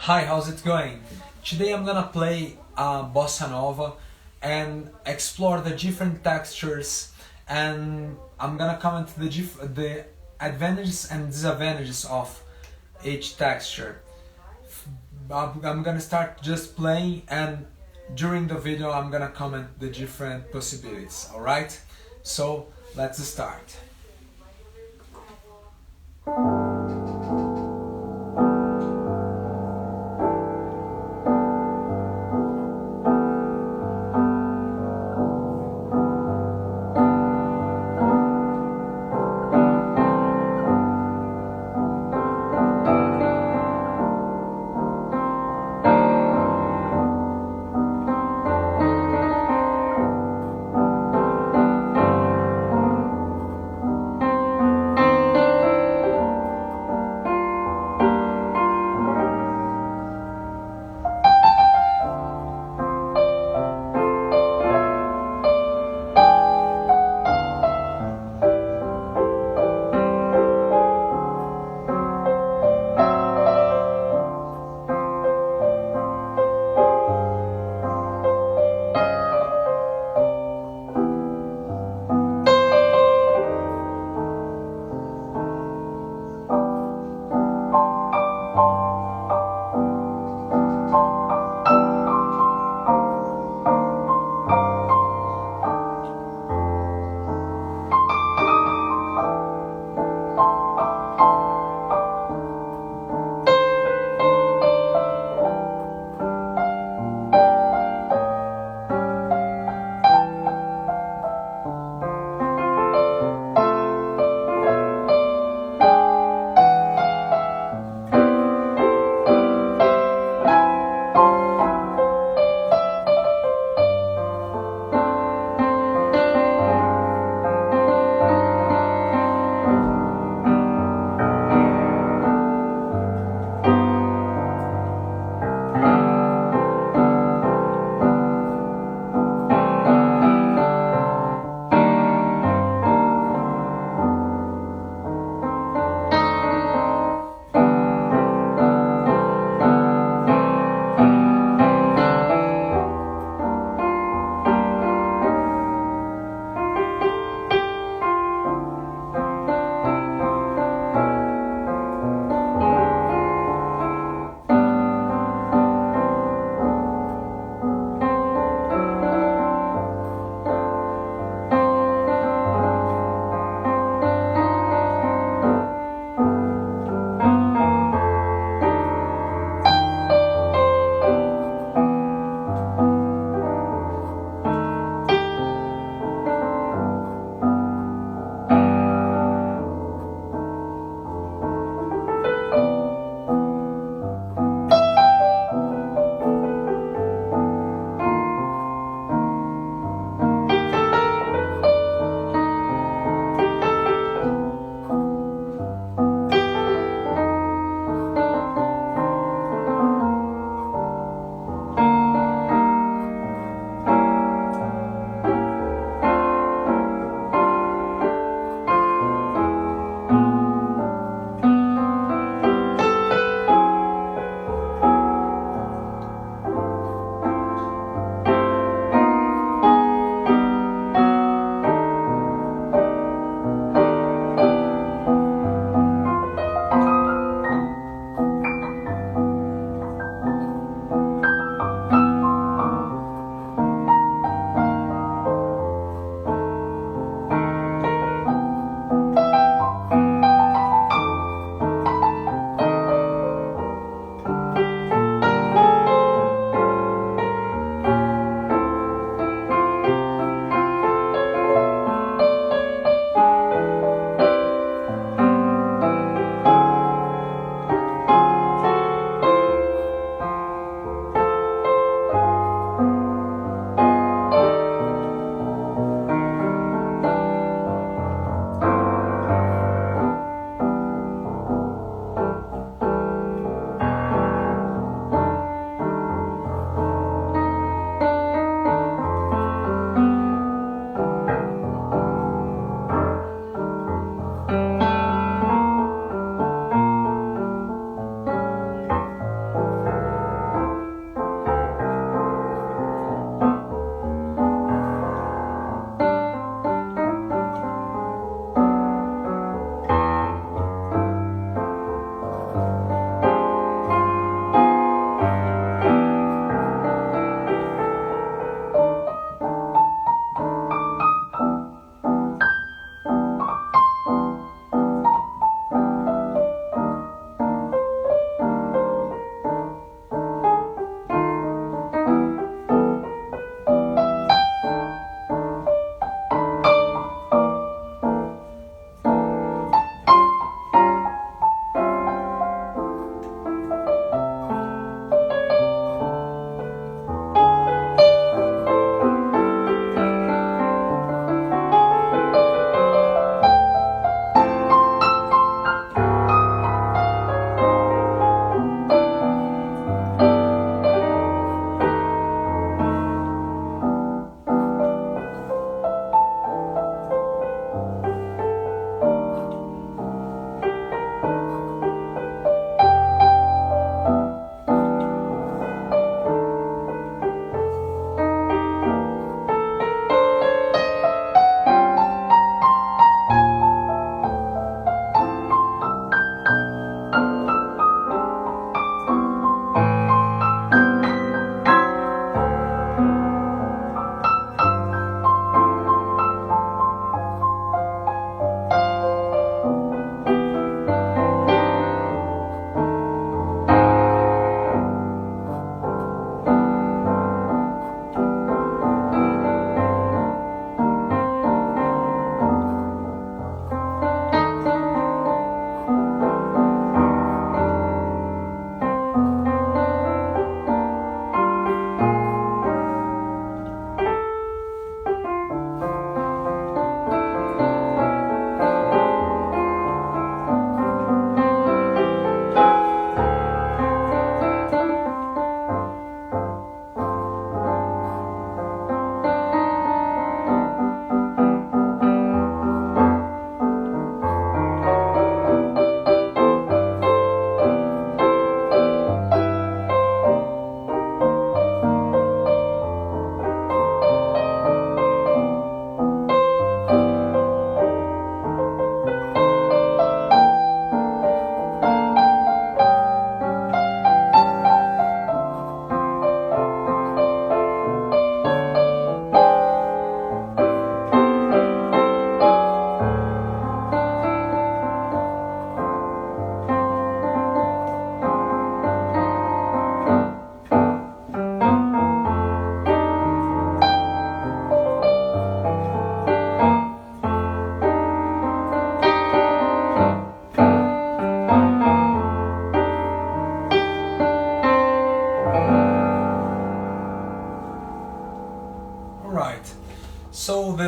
Hi, how's it going? Today I'm gonna play Bossa Nova and explore the different textures, and I'm gonna comment the advantages and disadvantages of each texture. I'm gonna start just playing, and during the video I'm gonna comment the different possibilities, alright? So let's start.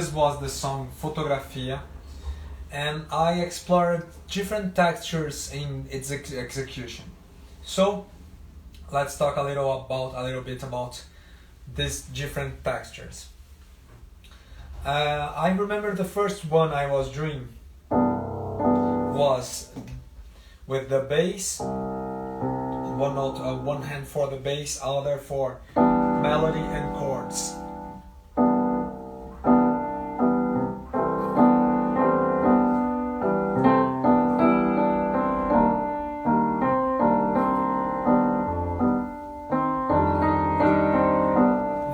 this was the song Fotografia, and I explored different textures in its execution. So let's talk a little bit about these different textures. I remember the first one I was doing was with the bass, one note, one hand for the bass, other for melody and chords.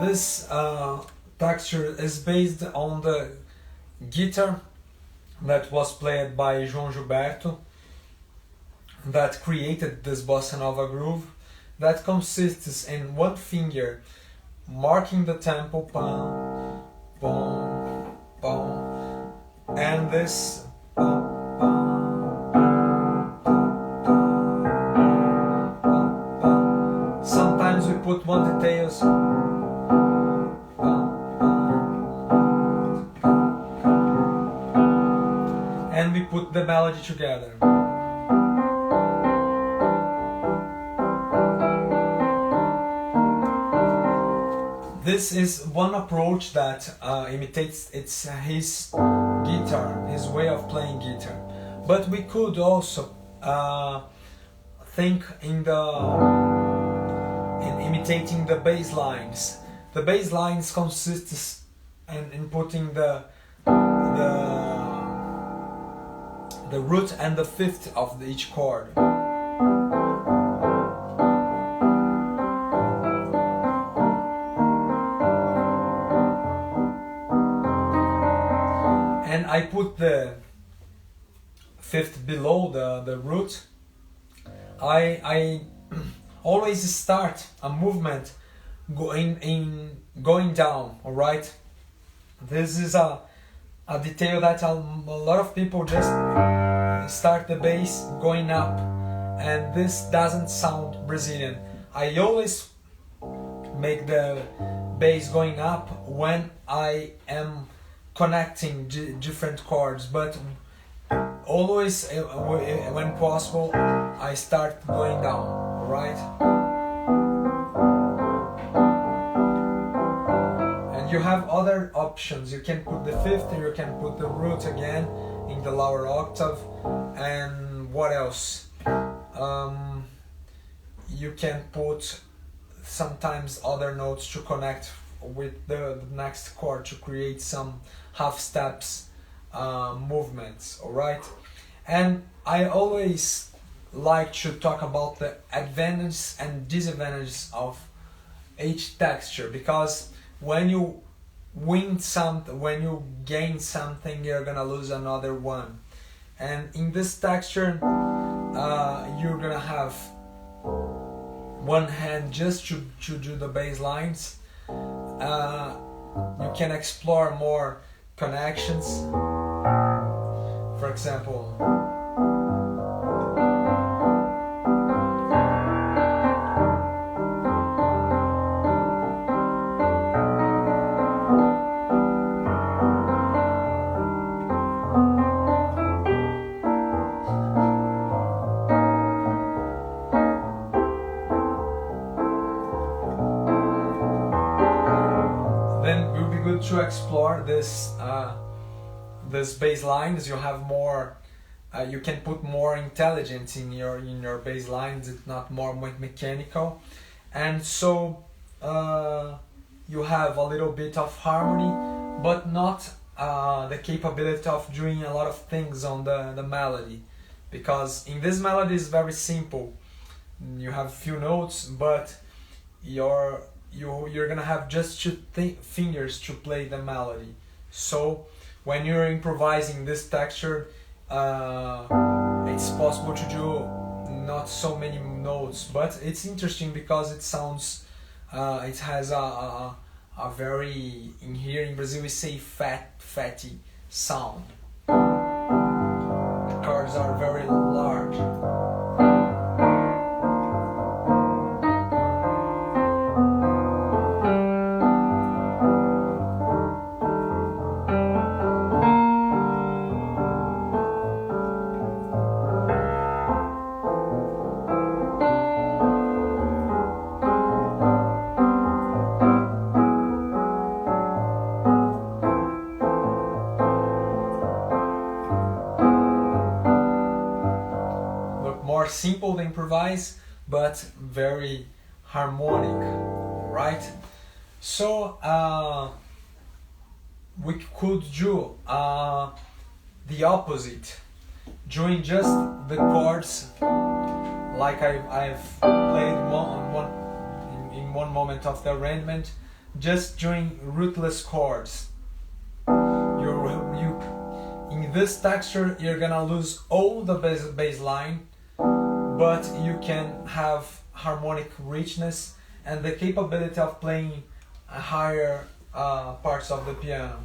This texture is based on the guitar that was played by João Gilberto, that created this bossa nova groove, that consists in one finger marking the tempo, pam, pam, pam, and this pam, pam, pam, pam. Sometimes we put one details, and we put the melody together. This is one approach that imitates his guitar, his way of playing guitar. But we could also think in imitating the bass lines. The bass lines consists in putting the root and the fifth of each chord. And I put the fifth below the root. I always start a movement going down, alright? This is a detail that a lot of people just start the bass going up, and this doesn't sound Brazilian. I always make the bass going up when I am connecting different chords, but always when possible I start going down, alright? And you have other options. You can put the fifth, you can put the root again in the lower octave, and what else? You can put sometimes other notes to connect with the next chord to create some half steps movements, alright? And I always like to talk about the advantages and disadvantages of each texture, because when you win something, when you gain something, you're gonna lose another one. And in this texture, you're gonna have one hand just to do the bass lines. You can explore more connections. For example, then it will be good to explore this bass lines. You have more, you can put more intelligence in your bass lines. It's not more mechanical, and so you have a little bit of harmony, but not the capability of doing a lot of things on the melody, because in this melody is very simple. You have few notes, but you're gonna have just two fingers to play the melody. So when you're improvising this texture, it's possible to do not so many notes, but it's interesting because it sounds, it has a very, in here in Brazil we say fatty sound. The chords are very large. simple to improvise, but very harmonic. Alright? So we could do the opposite, doing just the chords like I've played in one moment of the arrangement, just doing rootless chords. In this texture you're gonna lose all the bass line, but you can have harmonic richness and the capability of playing higher parts of the piano.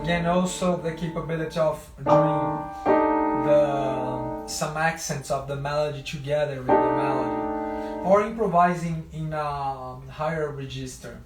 Again, also the capability of doing some accents of the melody together with the melody, or improvising in a higher register.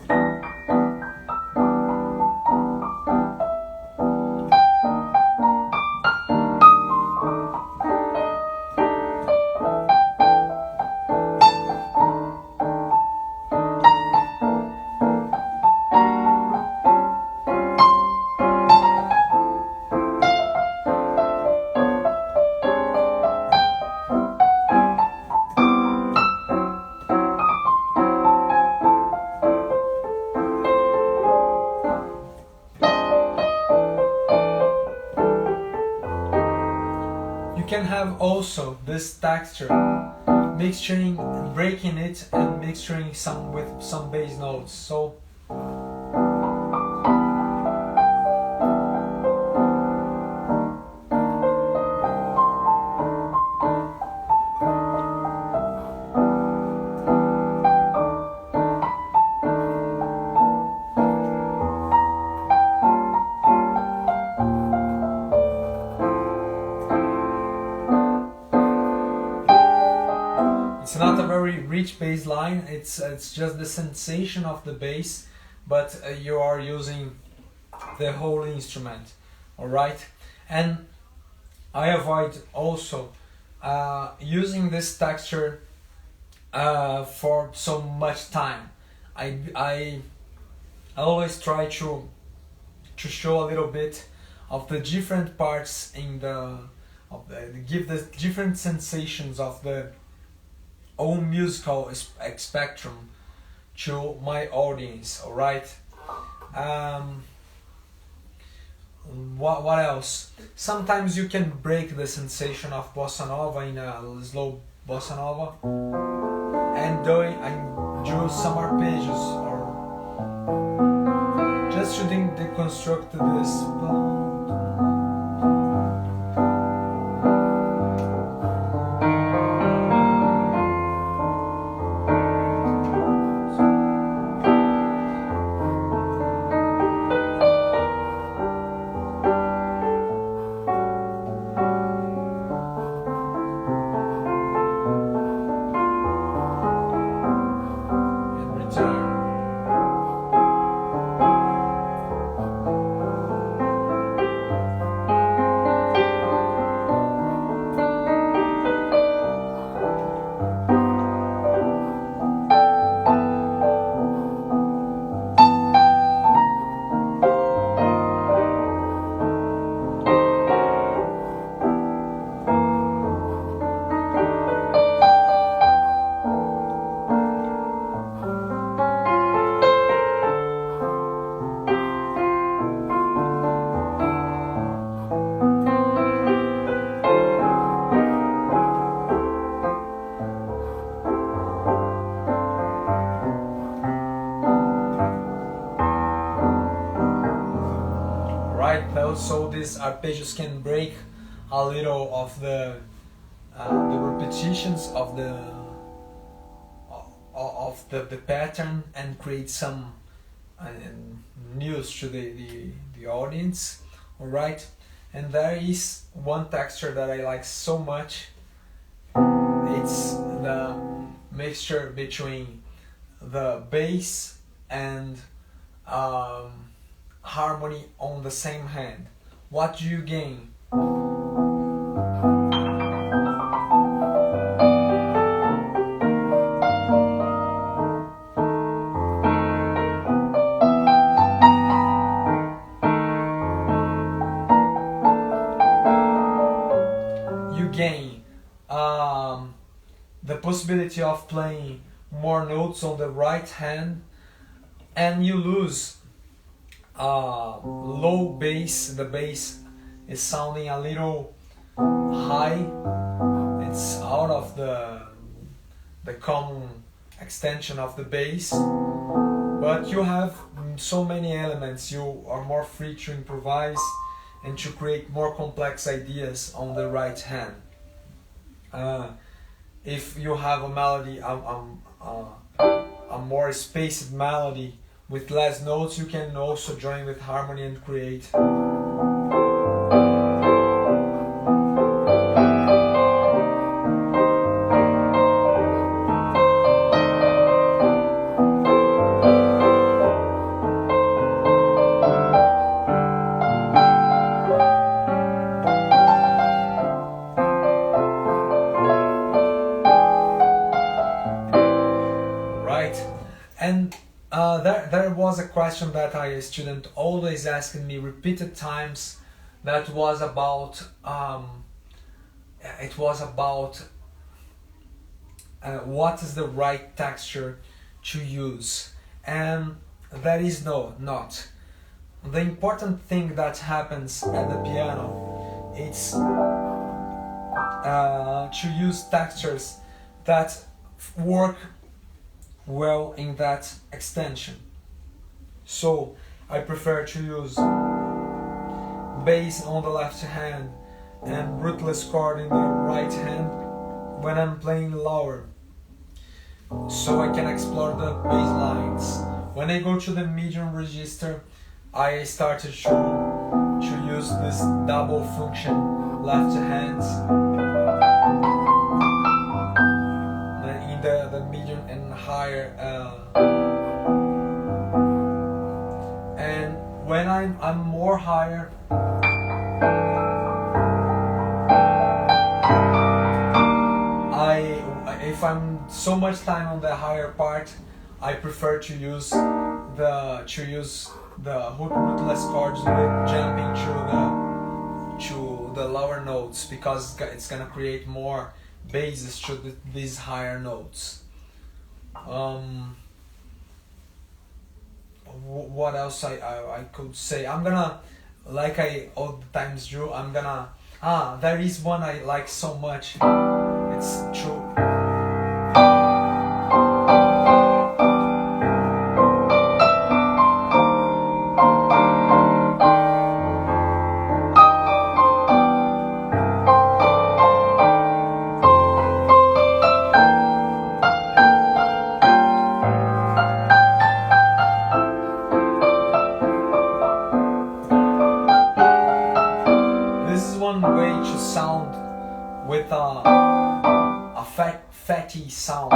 You can have also this texture, mixturing, breaking it and mixturing with some bass notes. So it's not a very rich bass line, it's just the sensation of the bass, but you are using the whole instrument, alright? And I avoid also using this texture for so much time. I always try to show a little bit of the different parts in give the different sensations of the own musical spectrum to my audience, alright? What else? Sometimes you can break the sensation of Bossa Nova in a slow Bossa Nova and do some arpeggios, or just to deconstruct this. So these arpeggios can break a little of the repetitions of the pattern and create some and news to the audience. All right, and there is one texture that I like so much. It's the mixture between the bass and harmony on the same hand. What do you gain? You gain the possibility of playing more notes on the right hand, and you lose low bass. The bass is sounding a little high. It's out of the common extension of the bass, but you have so many elements. You are more free to improvise and to create more complex ideas on the right hand. If you have a melody, a more spaced melody with less notes, you can also join with harmony and create. And there was a question that a student always asking me repeated times. That was about what is the right texture to use, and there is not. The important thing that happens at the piano is to use textures that work well in that extension. So I prefer to use bass on the left hand and rootless chord in the right hand when I'm playing lower, so I can explore the bass lines. When I go to the medium register, I started to use this double function left hand in the medium and higher, and when I'm more higher, if I'm so much time on the higher part, I prefer to use the rootless chords with jumping to the lower notes, because it's gonna create more bases to these higher notes. What else I could say? I'm gonna, like I all the times do, I'm gonna there is one I like so much. It's true. Way to sound with a fatty sound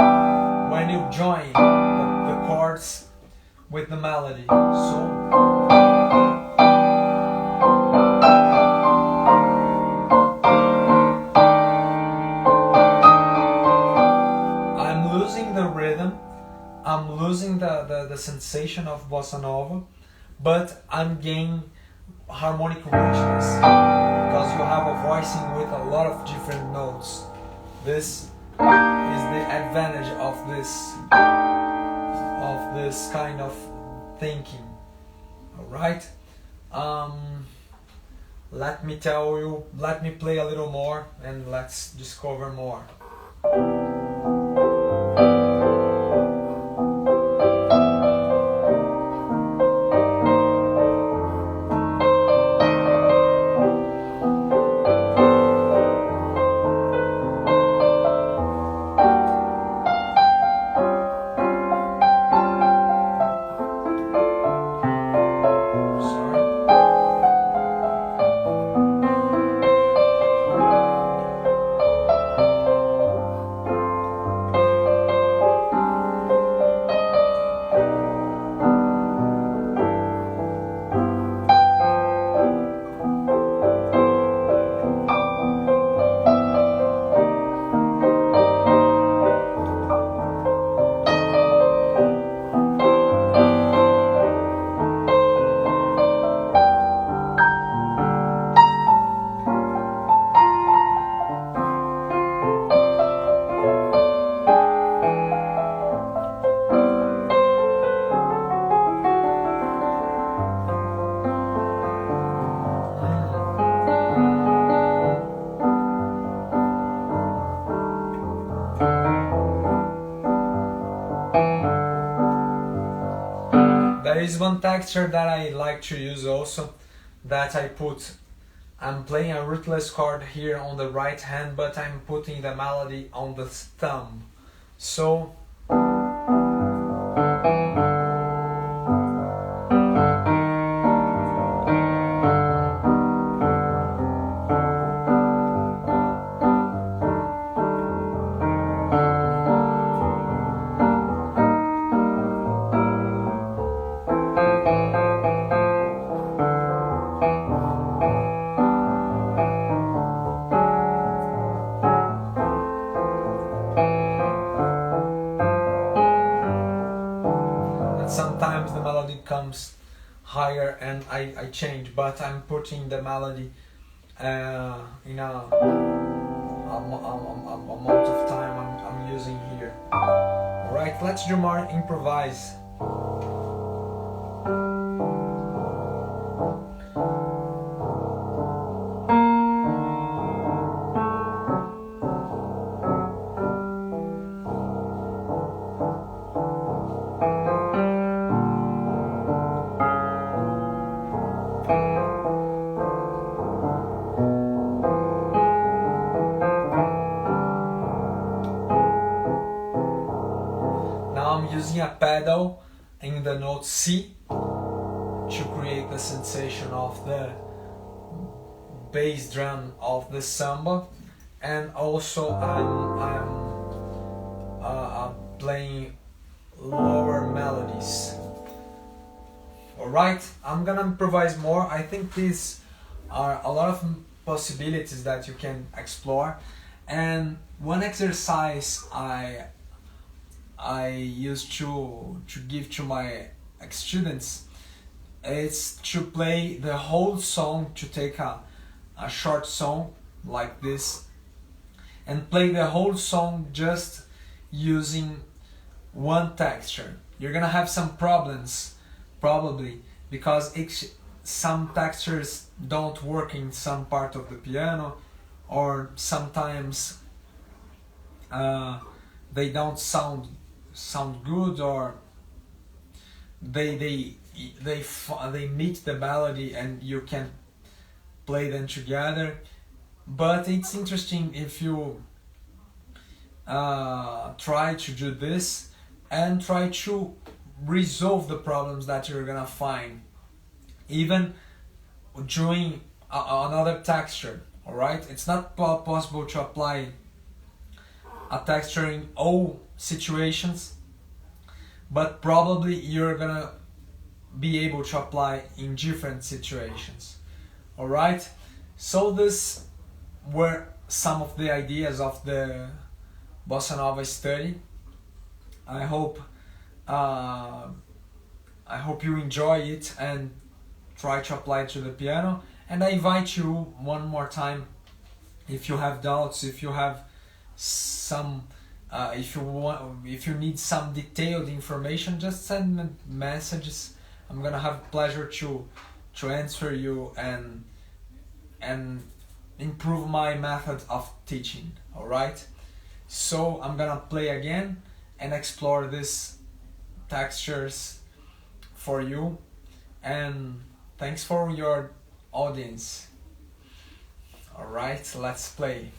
when you join the chords with the melody. So I'm losing the rhythm, I'm losing the sensation of bossa nova, but I'm gaining harmonic richness, because you have a voicing with a lot of different notes. This is the advantage of this kind of thinking. All right. Let me play a little more and let's discover more. one texture that I like to use also, that I'm playing a rootless chord here on the right hand, but I'm putting the melody on the thumb. So sometimes the melody comes higher and I change, but I'm putting the melody in a amount of time I'm using here. Alright, let's do more improvise. I'm using a pedal in the note C to create the sensation of the bass drum of the samba, and also I'm playing lower melodies. Alright, I'm gonna improvise more. I think these are a lot of possibilities that you can explore, and one exercise I used to give to my students is to play the whole song, to take a short song like this and play the whole song just using one texture. You're gonna have some problems probably because some textures don't work in some part of the piano, or sometimes they don't sound good, or they meet the melody and you can play them together. But it's interesting if you try to do this and try to resolve the problems that you're gonna find even doing another texture. Alright, it's not possible to apply a texture in all situations, but probably you're gonna be able to apply in different situations. Alright, so this were some of the ideas of the Bossa Nova study. I hope you enjoy it and try to apply it to the piano. And I invite you one more time, if you have doubts, if you have some if you need some detailed information, just send me messages. I'm gonna have pleasure to answer you and improve my method of teaching. Alright, so I'm gonna play again and explore these textures for you, and thanks for your audience. Alright, let's play.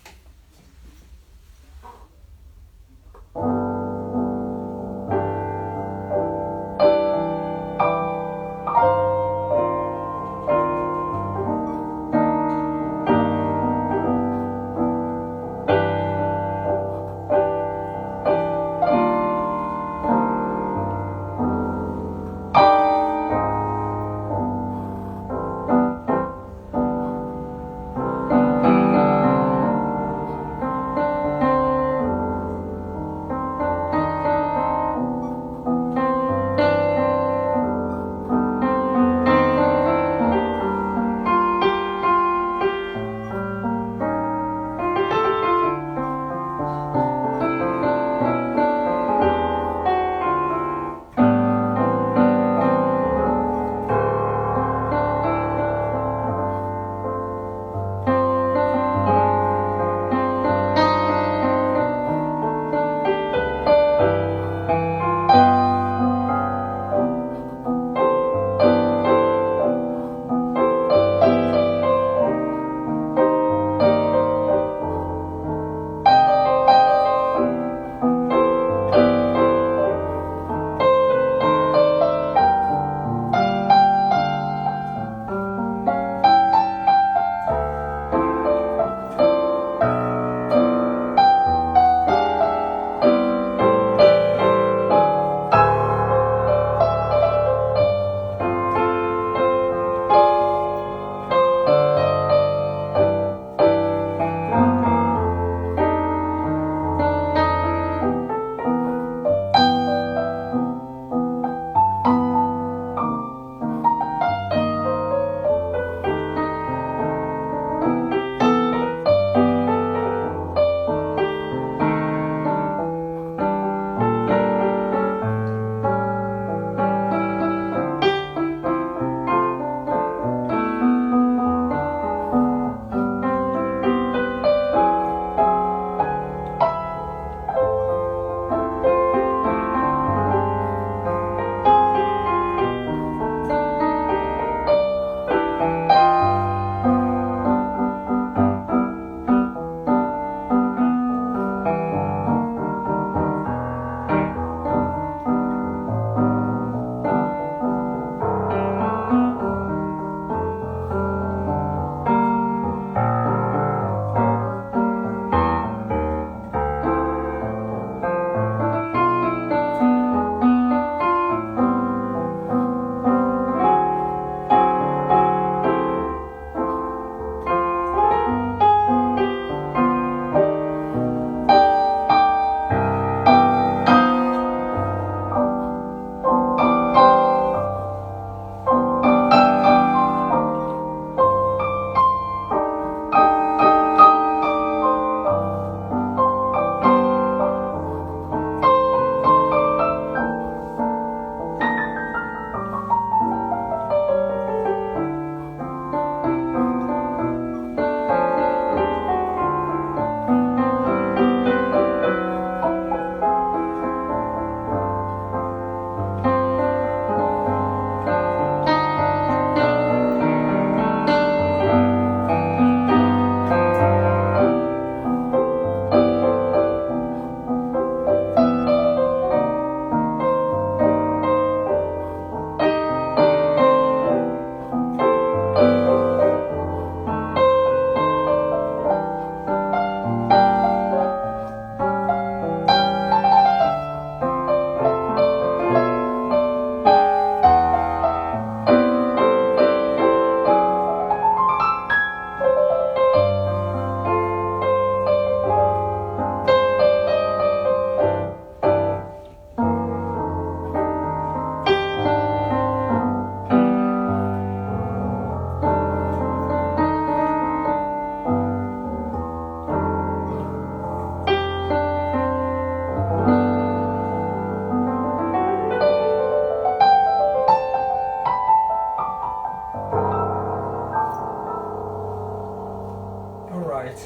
Alright,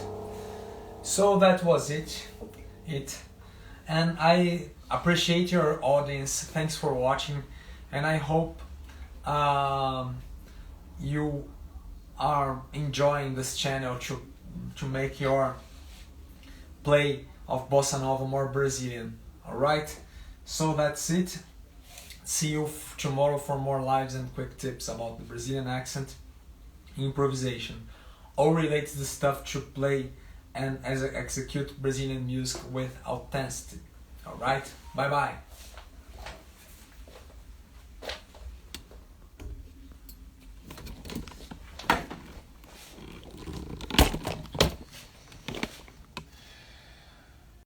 so that was it, and I appreciate your audience. Thanks for watching, and I hope you are enjoying this channel to make your play of Bossa Nova more Brazilian. Alright, so that's it. See you tomorrow for more lives and quick tips about the Brazilian accent, improvisation, all related to the stuff to play and execute Brazilian music with authenticity. Alright, bye bye.